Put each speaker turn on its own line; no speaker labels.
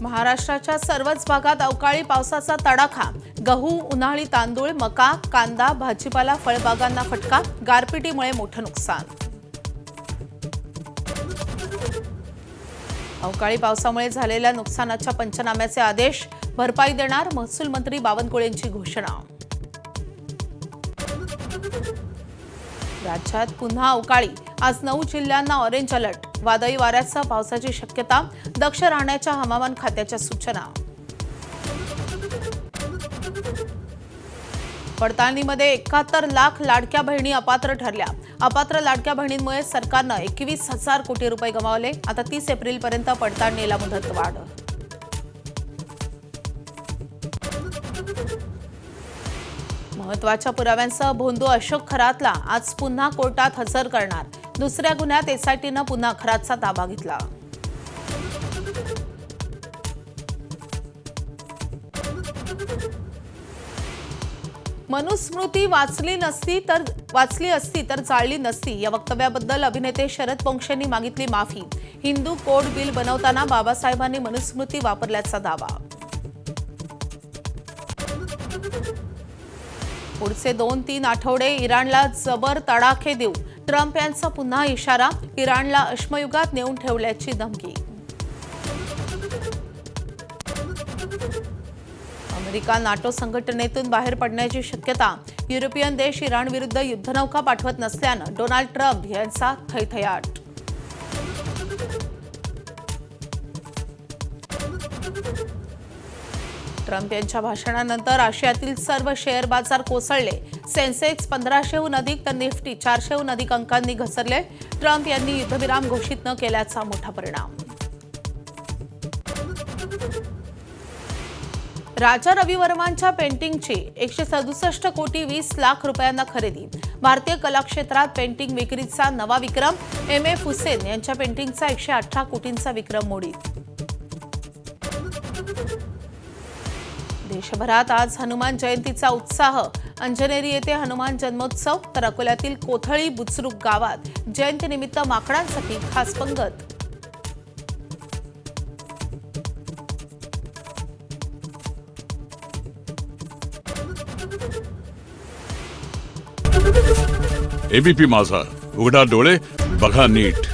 महाराष्ट्राच्या सर्वच भागात अवकाळी पावसाचा तडाखा। गहू, उन्हाळी तांदूळ, मका, कांदा, भाजीपाला, फळबागांना फटका। गारपिटीमुळे मोठं नुकसान। अवकाळी पावसामुळे झालेल्या नुकसानाच्या पंचनाम्याचे आदेश। भरपाई देणार महसूल मंत्री बावनकुळेंची घोषणा। राज्यात पुन्हा अवकाळी। आज 9 जिल्ह्यांना ऑरेंज अलर्ट। वादळी वाऱ्यासह पावसाची शक्यता। दक्ष राहण्याच्या हवामान खात्याच्या सूचना। पडताळणीमध्ये 71 लाख लाडक्या बहिणी अपात्र ठरल्या। अपात्र लाडक्या बहिणींमुळे सरकारनं 21,000 कोटी रुपये गमावले। आता 30 एप्रिलपर्यंत पडताळणीला मुदतवाढ। महत्त्वाच्या पुराव्यांसह भोंदू अशोक खरातला आज पुन्हा कोर्टात हजर करणार। दुसऱ्या गुन्ह्यात एसआयटीनं पुन्हा खरातचा ताबा घेतला। मनुस्मृती वाचली असती तर जाळली नसती या वक्तव्याबद्दल अभिनेते शरद पोंक्षेंनी मागितली माफी। हिंदू कोड बिल बनवताना बाबासाहेबांनी मनुस्मृती वापरल्याचा दावा। पुढचे 2-3 आठवडे इराणला जबर तडाखे देऊ। ट्रम्प यांचा पुन्हा इशारा। इराणला अश्मयुगात नेऊन ठेवल्याची धमकी। अमेरिका नाटो संघटनेतून बाहेर पडण्याची शक्यता। युरोपियन देश इराणविरुद्ध युद्धनौका पाठवत नसल्यानं डोनाल्ड ट्रम्प यांचा थैथयाट। ट्रम्प यांच्या भाषणानंतर आशियातील सर्व शेअर बाजार कोसळले। सेन्सेक्स 1500हून अधिक तर निफ्टी 400हून अधिक अंकांनी घसरले। ट्रम्प यांनी युद्धविराम घोषित न केल्याचा मोठा परिणाम। राजा रवी वर्मांच्या पेंटिंगची 167 कोटी 20 लाख रुपयांना खरेदी। भारतीय कला क्षेत्रात पेंटिंग विक्रीचा नवा विक्रम। MF हुसेन यांच्या पेंटिंगचा 118 कोटींचा विक्रम मोडीत। देशभरात आज हनुमान जयंतीचा उत्साह। अंजनेरी येथे हनुमान जन्मोत्सव तर अकोल्यातील कोथळी बुचरूक गावात जयंतीनिमित्त माकडांसाठी खास पंगत।
एबीपी माझा, उघडा डोळे बघा नीट।